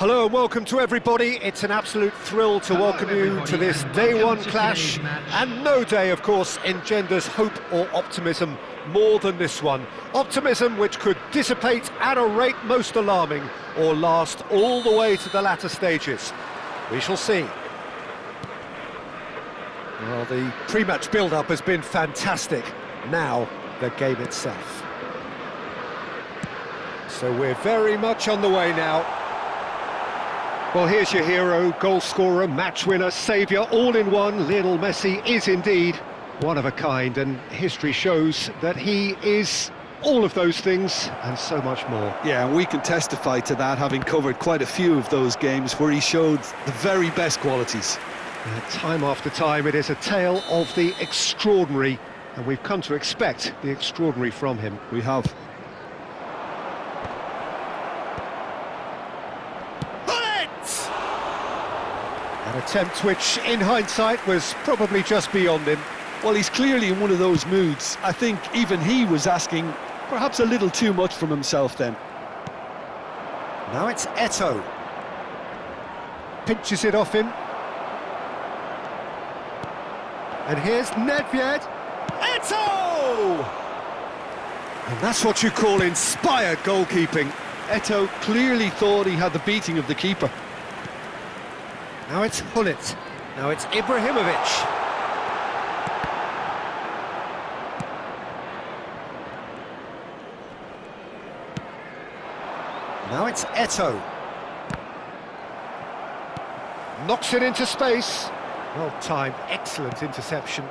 Hello and welcome to everybody. It's an absolute thrill to welcome you to this day one clash, and no day, of course, engenders hope or optimism more than this one. Optimism which could dissipate at a rate most alarming or last all the way to the latter stages. We shall see. Well, the pre-match build-up has been fantastic. Now, the game itself. So we're very much on the way now. Well, here's your hero, goal scorer, match winner, saviour, all in one. Lionel Messi is indeed one of a kind, and history shows that he is all of those things and so much more. Yeah, and we can testify to that, having covered quite a few of those games where he showed the very best qualities. Time after time, it is a tale of the extraordinary, and we've come to expect the extraordinary from him. We have. An attempt which, in hindsight, was probably just beyond him. Well, he's clearly in one of those moods. I think even he was asking perhaps a little too much from himself then. Now it's Eto'o. Pinches it off him. And here's Nedved. Eto'o! And that's what you call inspired goalkeeping. Eto'o clearly thought he had the beating of the keeper. Now it's Gullit. Now it's Ibrahimovic. Now it's Eto'o. Knocks it into space. Well timed, excellent interception.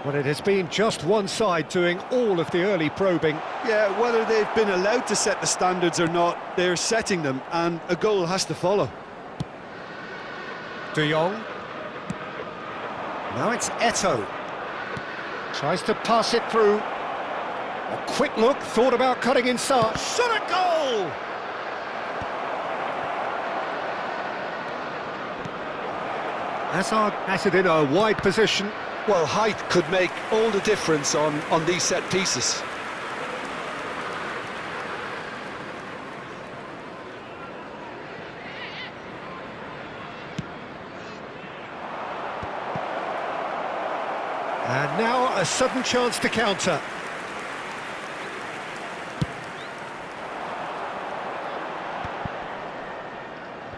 But it has been just one side doing all of the early probing. Yeah, whether they've been allowed to set the standards or not, they're setting them, and a goal has to follow. De Jong. Now it's Eto'o. Tries to pass it through. A quick look, thought about cutting inside. Shot a goal! Hazard has it in a wide position. Well, height could make all the difference on these set pieces. And now a sudden chance to counter.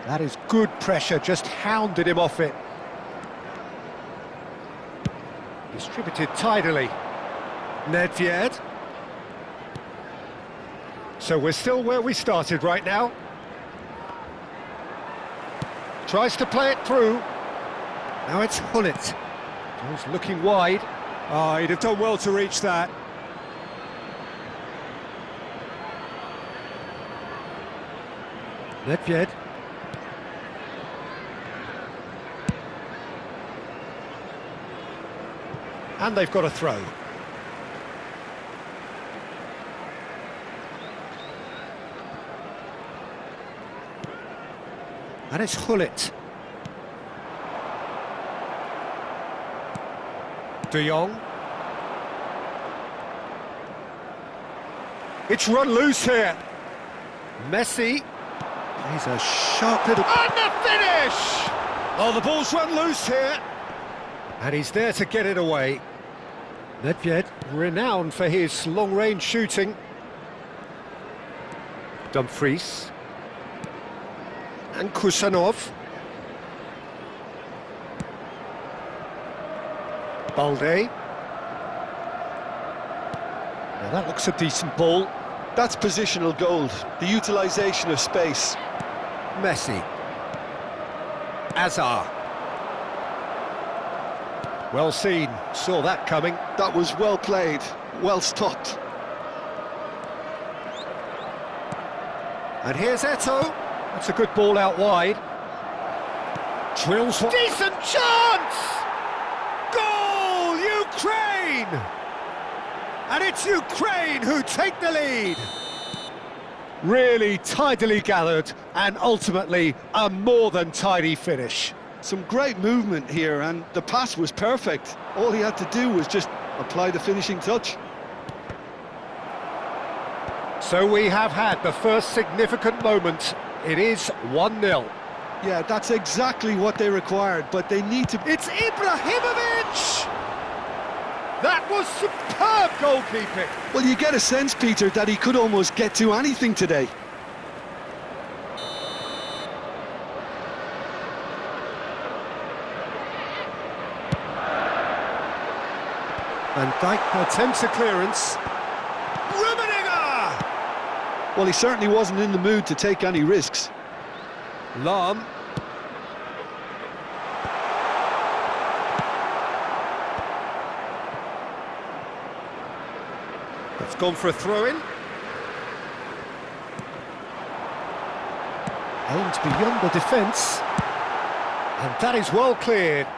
That is good pressure, just hounded him off it. Distributed tidily. Nedved. So we're still where we started right now. Tries to play it through. Now it's Gullit. He's looking wide. Oh, he'd have done well to reach that. Nedved. And they've got a throw. And it's Gullit. De Jong. It's run loose here. Messi. He's a sharp little... And the finish! Oh, the ball's run loose here. And he's there to get it away. Nedved, renowned for his long-range shooting. Dumfries. And Kusanov. Balde. Now that looks a decent ball. That's positional gold, the utilisation of space. Messi. Hazard. Well seen, saw that coming. That was well played, well stopped. And here's Eto'o. That's a good ball out wide. Drills one. Decent chance! Goal, Ukraine! And it's Ukraine who take the lead. Really tidily gathered and ultimately a more than tidy finish. Some great movement here, and the pass was perfect. All he had to do was just apply the finishing touch. So we have had the first significant moment It is 1-0. Yeah, that's exactly what they required, but they need to... It's Ibrahimovic! That was superb goalkeeping. Well, you get a sense, Peter, that he could almost get to anything today. Van Dijk attempts a clearance. Rummenigge! Well, he certainly wasn't in the mood to take any risks. Lahm. It's gone for a throw-in. Aimed beyond the defence. And that is well cleared.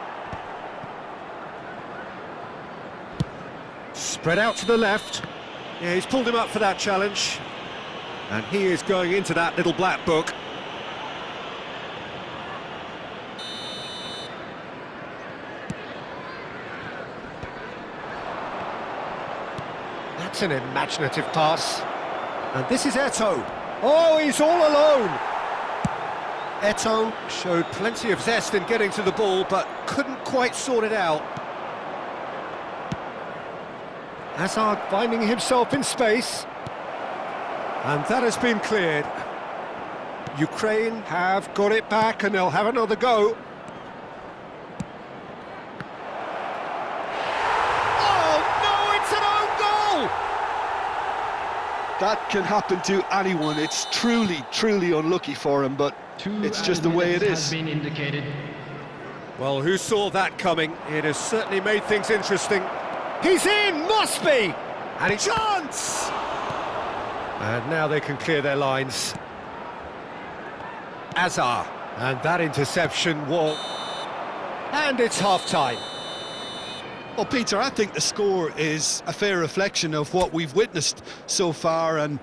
Spread out to the left. Yeah, he's pulled him up for that challenge. And he is going into that little black book. That's an imaginative pass. And this is Eto'o. Oh, he's all alone. Eto'o showed plenty of zest in getting to the ball, but couldn't quite sort it out. Hazard finding himself in space. And that has been cleared. Ukraine have got it back and they'll have another go. Oh no, it's an own goal! That can happen to anyone. It's truly, truly unlucky for him, but it's just the way it is. Been indicated. Well, who saw that coming? It has certainly made things interesting. He's in, must be! And it's chance! And now they can clear their lines. Azar, and that interception will... And it's half-time. Well, Peter, I think the score is a fair reflection of what we've witnessed so far, and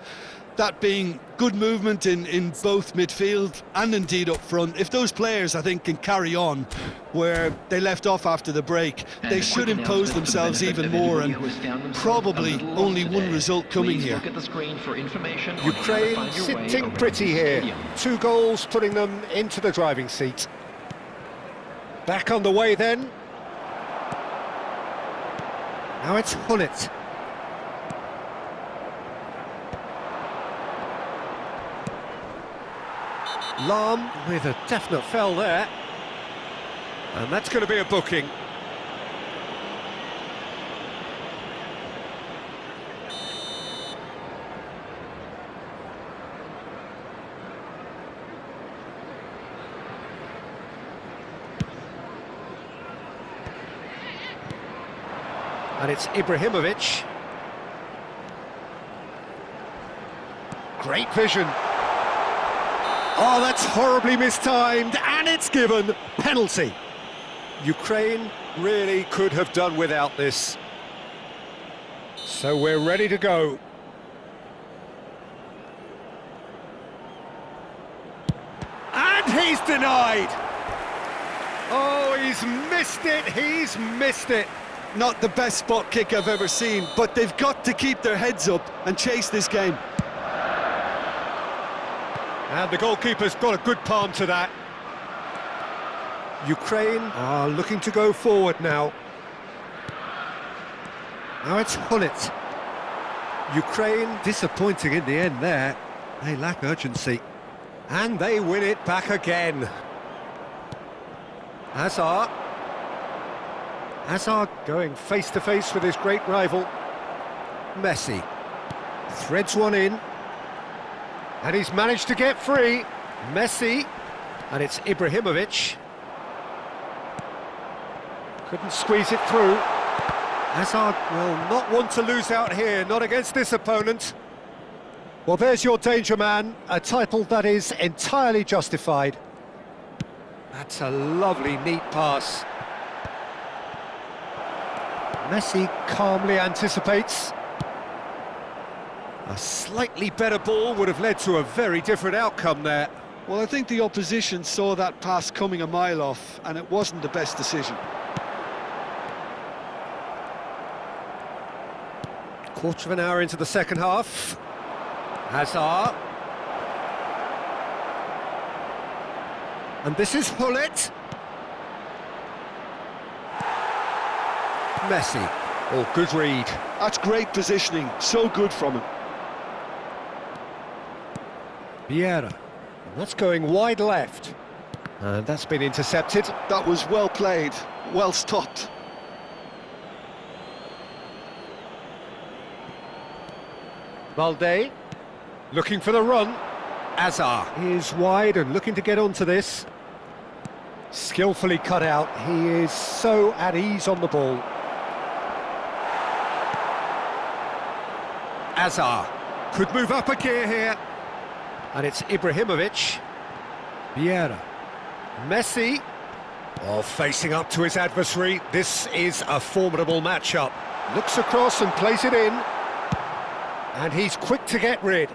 that being good movement in both midfield and indeed up front. If those players, I think, can carry on where they left off after the break, they should impose themselves even more, and probably only one result coming here. Ukraine sitting pretty here. 2 goals putting them into the driving seat. Back on the way then. Now it's Hullet. Lahm with a definite foul there. And that's going to be a booking. And it's Ibrahimovic. Great vision. Oh, that's horribly mistimed, and it's given. Penalty. Ukraine really could have done without this. So we're ready to go. And he's denied. Oh, he's missed it. Not the best spot kick I've ever seen, but they've got to keep their heads up and chase this game. And the goalkeeper's got a good palm to that. Ukraine are looking to go forward now. Now it's Hullet. Ukraine disappointing in the end there. They lack urgency. And they win it back again. Hazard. Hazard going face-to-face with his great rival. Messi. Threads one in. And he's managed to get free. Messi. And it's Ibrahimovic. Couldn't squeeze it through. Hazard will not want to lose out here, not against this opponent. Well, there's your danger man, a title that is entirely justified. That's a lovely, neat pass. Messi calmly anticipates. A slightly better ball would have led to a very different outcome there. Well, I think the opposition saw that pass coming a mile off, and it wasn't the best decision. Quarter of an hour into the second half. Hazard. And this is Hullet. Messi. Oh, good read. That's great positioning, so good from him. Vieira. And that's going wide left. And that's been intercepted. That was well played, well stopped. Balde, looking for the run. Azar is wide and looking to get onto this. Skillfully cut out. He is so at ease on the ball. Azar could move up a gear here. And it's Ibrahimovic. Vieira. Messi. Oh, facing up to his adversary. This is a formidable matchup. Looks across and plays it in. And he's quick to get rid.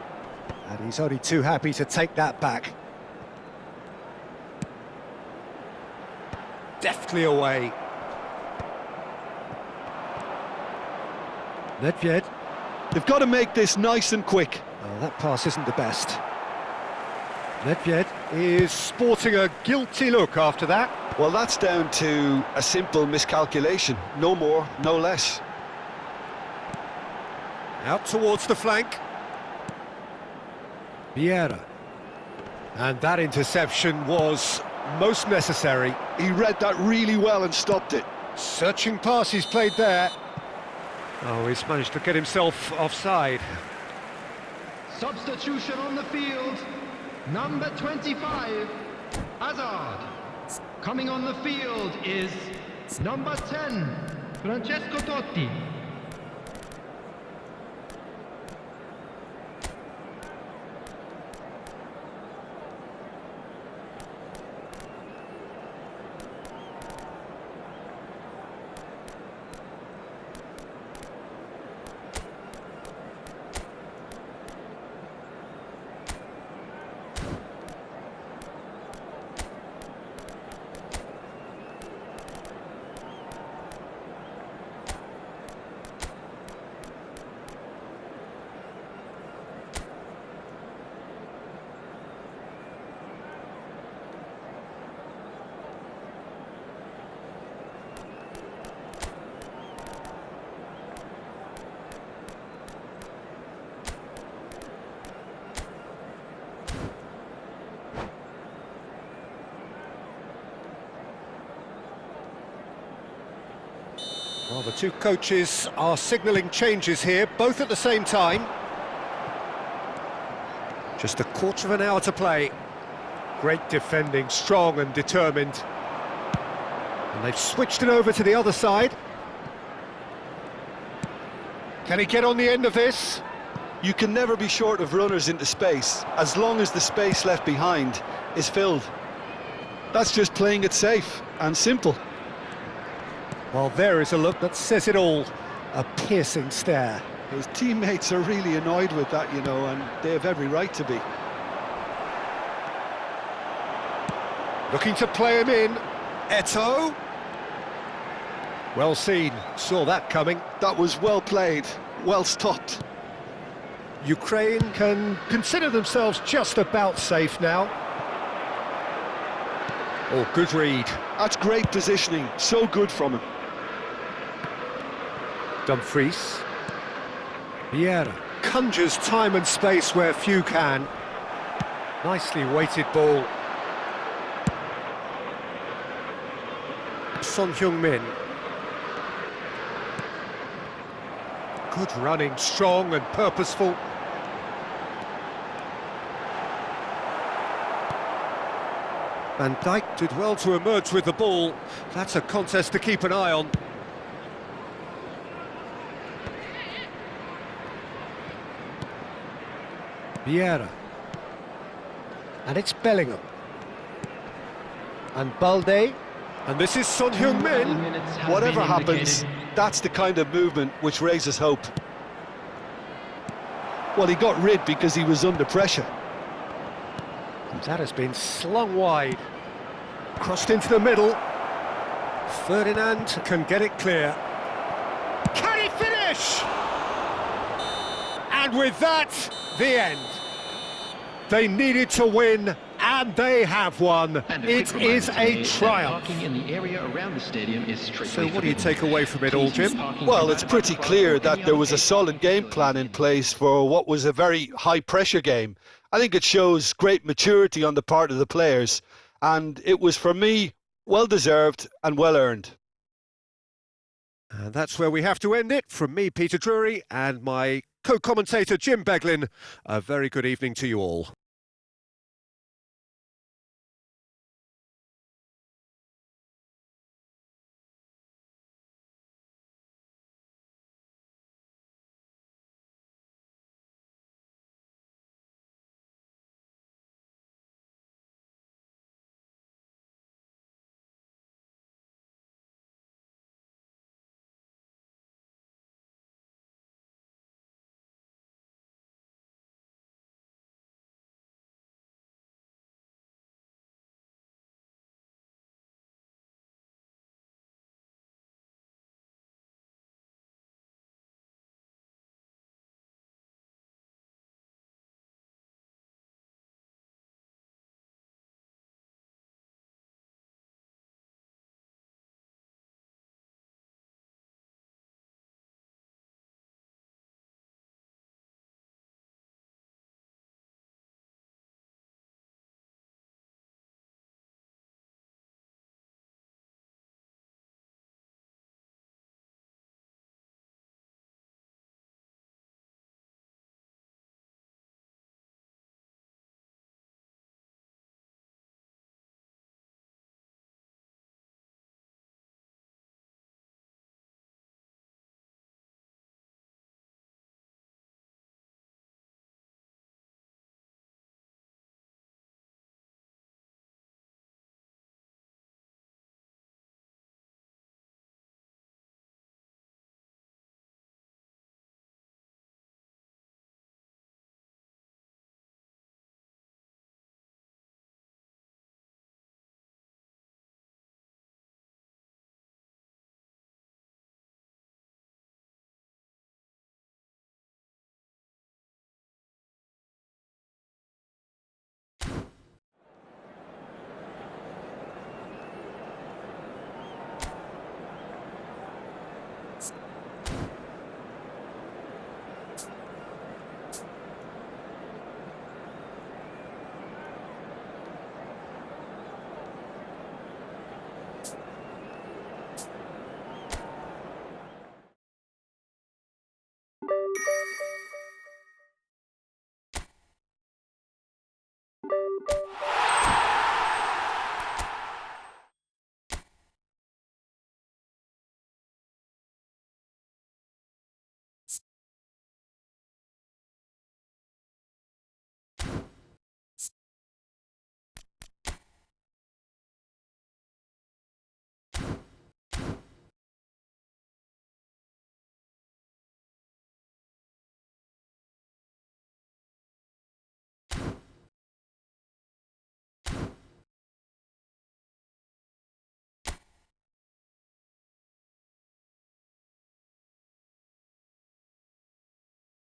And he's only too happy to take that back. Deftly away. Nedved. They've got to make this nice and quick. Oh, that pass isn't the best. Nedved is sporting a guilty look after that. Well, that's down to a simple miscalculation. No more, no less. Out towards the flank. Vieira. And that interception was most necessary. He read that really well and stopped it. Searching pass he's played there. Oh, he's managed to get himself offside. Substitution on the field. Number 25, Hazard. Coming on the field is number 10, Francesco Totti. Well, the two coaches are signalling changes here, both at the same time. Just a quarter of an hour to play. Great defending, strong and determined. And they've switched it over to the other side. Can he get on the end of this? You can never be short of runners into space, as long as the space left behind is filled. That's just playing it safe and simple. Well, there is a look that says it all. A piercing stare. His teammates are really annoyed with that, you know, and they have every right to be. Looking to play him in. Eto'o. Well seen, saw that coming. That was well played, well stopped. Ukraine can consider themselves just about safe now. Oh, good read. That's great positioning, so good from him. Dumfries. Vieira conjures time and space where few can. Nicely weighted ball. Son Heung-min. Good running, strong and purposeful. Van Dijk did well to emerge with the ball. That's a contest to keep an eye on. Vieira. And it's Bellingham. And Balde. And this is Son Heung-min. Whatever happens, that's the kind of movement which raises hope. Well, he got rid because he was under pressure. And that has been slung wide. Crossed into the middle. Ferdinand can get it clear. Can he finish? And with that, the end. They needed to win, and And they have won. And It is a triumph. Parking in the area around the stadium is strictly So what do you forbidden. take away from it all, Jim? Well, it's pretty clear that there was a solid game plan in place for what was a very high-pressure game. I think it shows great maturity on the part of the players, and it was, for me, well-deserved and well-earned. And that's where we have to end it. From me, Peter Drury, and my co-commentator, Jim Beglin, a very good evening to you all.